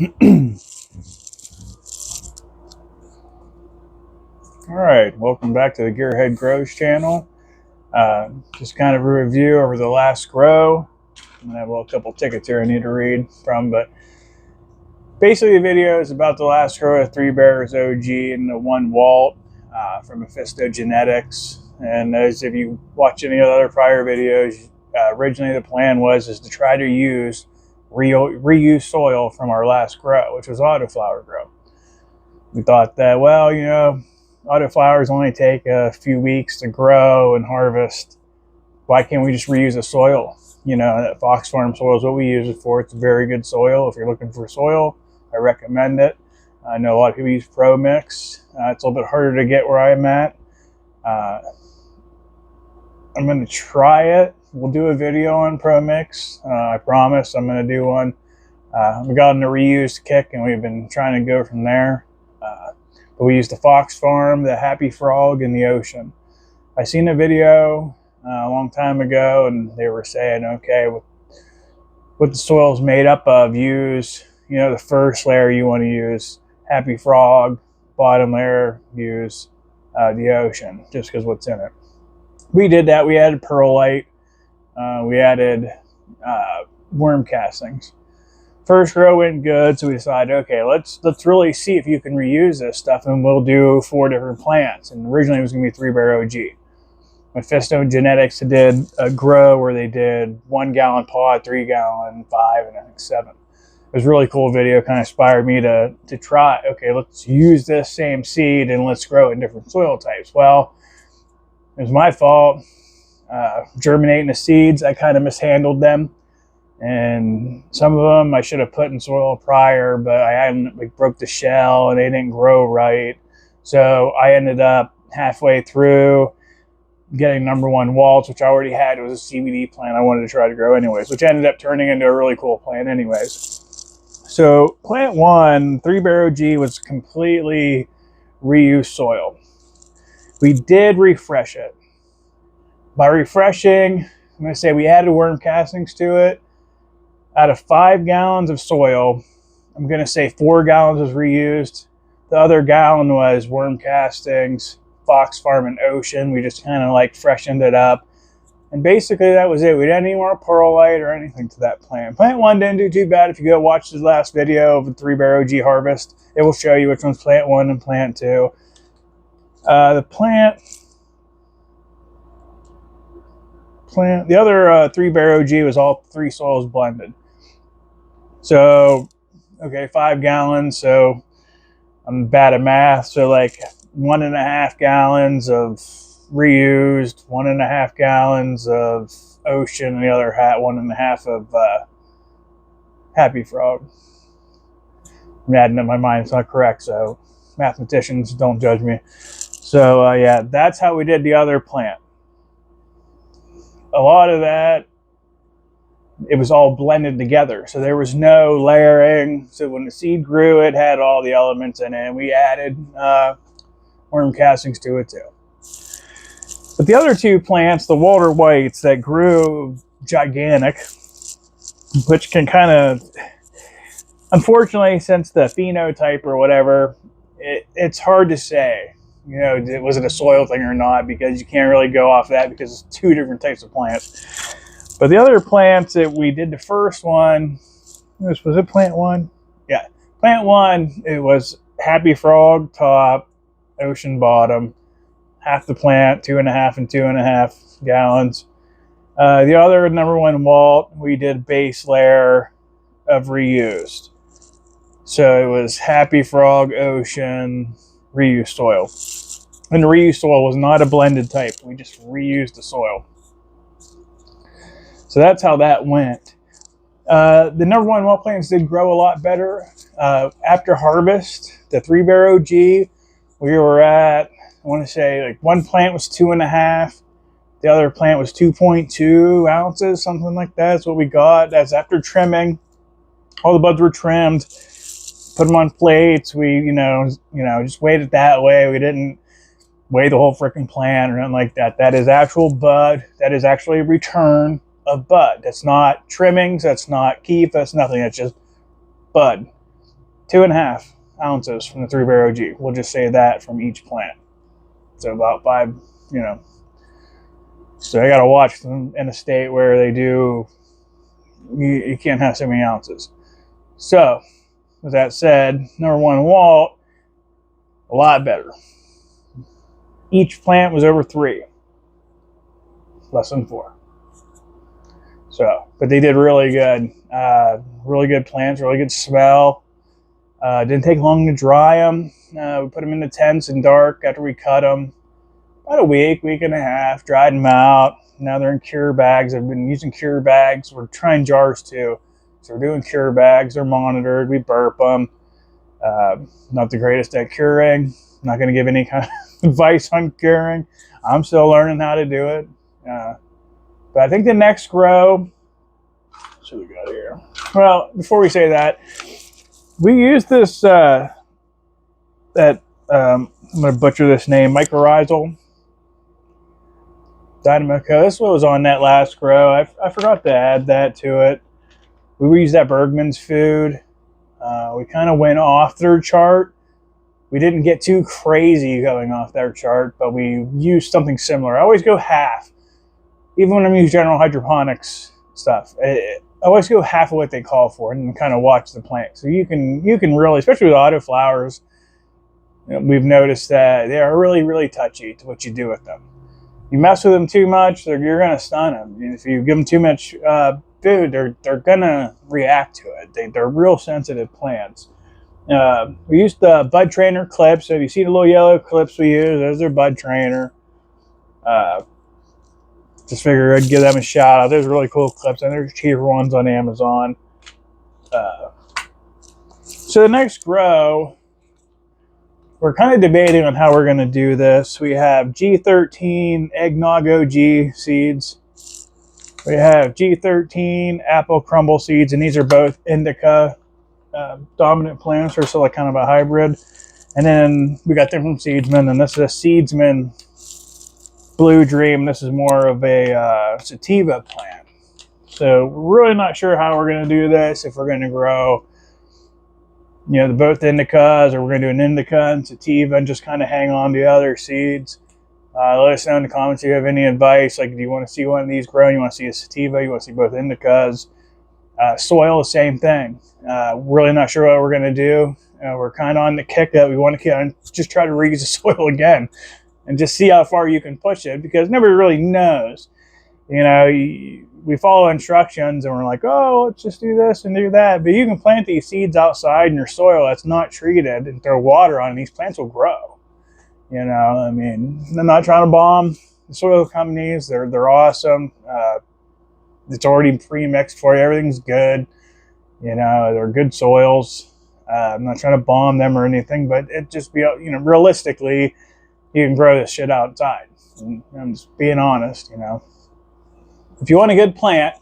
All right, welcome back to the Gearhead Grows channel. Just kind of a review over the last grow. I'm gonna have a couple tickets here I need to read from, but basically the video is about the last grow of 3 Bears OG and the 1 Walt from Mephisto Genetics. And as if you watch any of the other prior videos, originally the plan was to try to use reuse soil from our last grow, which was autoflower grow. We thought that, well, autoflowers only take a few weeks to grow and harvest. Why can't we just reuse the soil? That Fox Farm soil is what we use it for. It's a very good soil. If you're looking for soil, I recommend it. I know a lot of people use Pro Mix. It's a little bit harder to get where I'm at. I'm going to try it. We'll do a video on Pro Mix. I promise I'm going to do one. We got on the reused kick and we've been trying to go from there. But we used the Fox Farm, the Happy Frog, and the Ocean. I seen a video a long time ago, and they were saying, okay, what the soil is made up of, use, the first layer you want to use Happy Frog, bottom layer use the Ocean, just because what's in it. We did that. We added perlite. We added worm castings. First row went good, so we decided, okay, let's really see if you can reuse this stuff, and we'll do 4 different plants. And originally it was going to be 3 Bear OG. Mephisto Genetics did a grow where they did 1 gallon pod, 3 gallon, 5, and I think 7. It was a really cool video, kind of inspired me to try, okay, let's use this same seed and let's grow it in different soil types. Well, it was my fault. Germinating the seeds, I kind of mishandled them. And some of them I should have put in soil prior, but I hadn't broke the shell and they didn't grow right. So I ended up halfway through getting number 1 Waltz, which I already had. It was a CBD plant I wanted to try to grow anyways, which ended up turning into a really cool plant anyways. So plant 1, 3 Bear OG, was completely reused soil. We did refresh it. By refreshing, I'm going to say we added worm castings to it. Out of 5 gallons of soil, I'm going to say 4 gallons was reused. The other gallon was worm castings, Fox Farm, and Ocean. We just kind of freshened it up. And basically that was it. We didn't need more perlite or anything to that plant. Plant 1 didn't do too bad. If you go watch the last video of the 3 Bear OG harvest, it will show you which one's plant 1 and plant 2. The other 3 Bear OG was all 3 soils blended. So, okay, 5 gallons, so I'm bad at math, so 1.5 gallons of reused, 1.5 gallons of Ocean, and the other 1.5 of Happy Frog. I'm adding in my mind, it's not correct, so mathematicians, don't judge me. So, yeah, that's how we did the other plant. A lot of that, it was all blended together, so there was no layering. So when the seed grew, it had all the elements in it, and we added worm castings to it too. But the other 2 plants, the Walter Whites, that grew gigantic, which can kind of, unfortunately, since the phenotype or whatever, it's hard to say, was it a soil thing or not, because you can't really go off that because it's 2 different types of plants. But the other plants that we did, the first one, was it plant 1? Yeah, plant 1, it was Happy Frog top, Ocean bottom, half the plant, 2.5 and 2.5 gallons. The other number 1 Walt, we did base layer of reused. So it was Happy Frog, Ocean, reused soil. And the reused soil was not a blended type. We just reused the soil. So that's how that went. The number 1 Walt plants did grow a lot better. After harvest, the 3 Bear OG, we were at, I want to say, 1 plant was 2.5. The other plant was 2.2 ounces, something like that. That's what we got. That's after trimming. All the buds were trimmed. Put them on plates. We, just weighed it that way. We didn't weigh the whole freaking plant or nothing like that. That is actual bud. That is actually a return of bud. That's not trimmings, that's not keef, that's nothing, that's just bud. 2.5 ounces from the 3-Bear OG. We'll just say that from each plant. So about 5, you know. So I got to watch them in a state where they do, you can't have so many ounces. So with that said, number 1 Walt, a lot better. Each plant was over 3, less than 4. So, but they did really good. Really good plants, really good smell. Didn't take long to dry them. We put them in the tents in dark after we cut them. About a week and a half, dried them out. Now they're in cure bags. I've been using cure bags. We're trying jars too. So we're doing cure bags. They're monitored. We burp them. Not the greatest at curing. Not going to give any kind of advice on curing. I'm still learning how to do it. But I think the next grow, what we got here? Well, before we say that, we use this, I'm going to butcher this name, mycorrhizal Dynamico. This is what was on that last grow. I forgot to add that to it. We used that Bergman's food. We kind of went off their chart. We didn't get too crazy going off their chart, but we used something similar. I always go half. Even when I'm using general hydroponics stuff, I always go half of what they call for and kind of watch the plant. So you can really, especially with autoflowers, you know, we've noticed that they are really, really touchy to what you do with them. You mess with them too much, you're going to stun them. And if you give them too much food, they're going to react to it. They're real sensitive plants. We used the bud trainer clips. So if you see the little yellow clips we use, those are bud trainer. Just figured I'd give them a shout out. There's really cool clips, and there's cheaper ones on Amazon. So the next grow, we're kind of debating on how we're going to do this. We have G13 Eggnog OG seeds. We have G13 Apple Crumble seeds, and these are both indica dominant plants, or so like kind of a hybrid. And then we got them from Seedsman, and this is a Seedsman Blue Dream. This is more of a sativa plant. So we're really not sure how we're going to do this, if we're going to grow, you know, both indicas, or we're going to do an indica and sativa and just kind of hang on to the other seeds. Let us know in the comments if you have any advice. Like, do you want to see one of these grow? You want to see a sativa? You want to see both indicas? Soil, the same thing. Really not sure what we're going to do. We're kind of on the kick that we want to just try to reuse the soil again and just see how far you can push it, because nobody really knows. You know, we follow instructions and we're like, oh, let's just do this and do that. But you can plant these seeds outside in your soil that's not treated and throw water on, and these plants will grow. You know, I mean, I'm not trying to bomb the soil companies. They're awesome. It's already pre-mixed for you. Everything's good. You know, they're good soils. I'm not trying to bomb them or anything, but it just be, you know, realistically, you can grow this shit outside. And I'm just being honest, you know. If you want a good plant,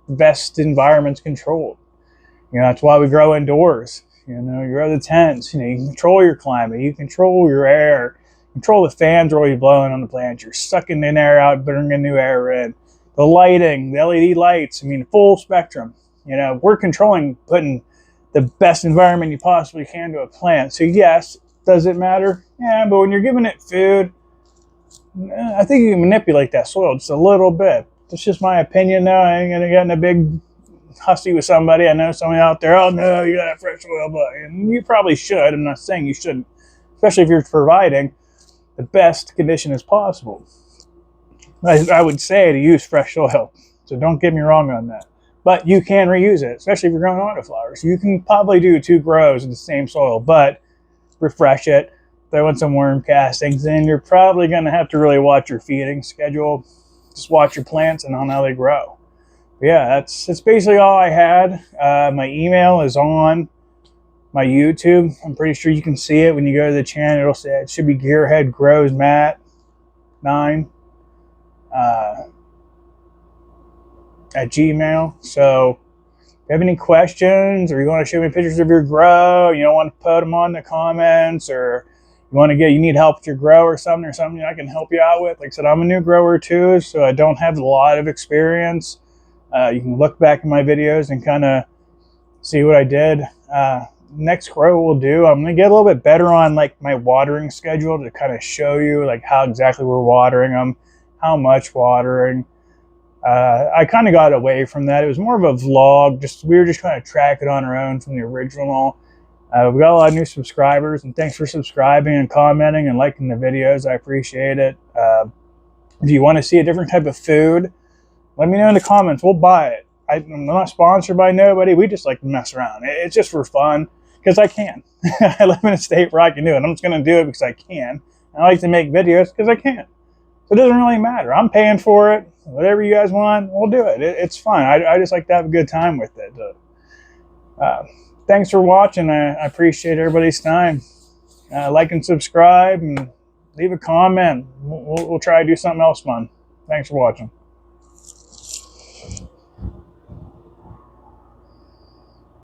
the best environment's controlled. You know, that's why we grow indoors. You know, you grow the tents. You know, you control your climate. You control your air. Control the fans are always blowing on the plant. You're sucking in air out, bringing new air in. The lighting, the LED lights, I mean, full spectrum. You know, we're controlling, putting the best environment you possibly can to a plant. So yes, does it matter? Yeah, but when you're giving it food, I think you can manipulate that soil just a little bit. That's just my opinion now. I ain't gonna get in a big hussy with somebody. I know somebody out there, oh no, you got a fresh soil, but and you probably should. I'm not saying you shouldn't, especially if you're providing the best condition as possible. I would say to use fresh soil, so don't get me wrong on that. But you can reuse it, especially if you're growing autoflowers. You can probably do 2 grows in the same soil, but refresh it, throw in some worm castings, and you're probably going to have to really watch your feeding schedule. Just watch your plants and on how they grow. But yeah, that's basically all I had. My email is on my YouTube. I'm pretty sure you can see it when you go to the channel. It'll say it should be Gearhead Grows Matt 9 at Gmail. So if you have any questions, or you want to show me pictures of your grow, you don't want to put them on the comments, or you need help with your grow or something I can help you out with. Like I said, I'm a new grower too, so I don't have a lot of experience. You can look back in my videos and kind of see what I did. next grow we'll do, I'm going to get a little bit better on like my watering schedule to kind of show you like how exactly we're watering them, how much watering. I kind of got away from that. It was more of a vlog. We were just trying to track it on our own from the original. We got a lot of new subscribers, and thanks for subscribing and commenting and liking the videos. I appreciate it. If you want to see a different type of food, let me know in the comments. We'll buy it. I'm not sponsored by nobody. We just like to mess around. It's just for fun because I can. I live in a state where I can do it. I'm just going to do it because I can. I like to make videos because I can. So it doesn't really matter. I'm paying for it. Whatever you guys want, we'll do it. It's fun. I just like to have a good time with it. Thanks for watching. I appreciate everybody's time. Like and subscribe and leave a comment. We'll try to do something else fun. Thanks for watching.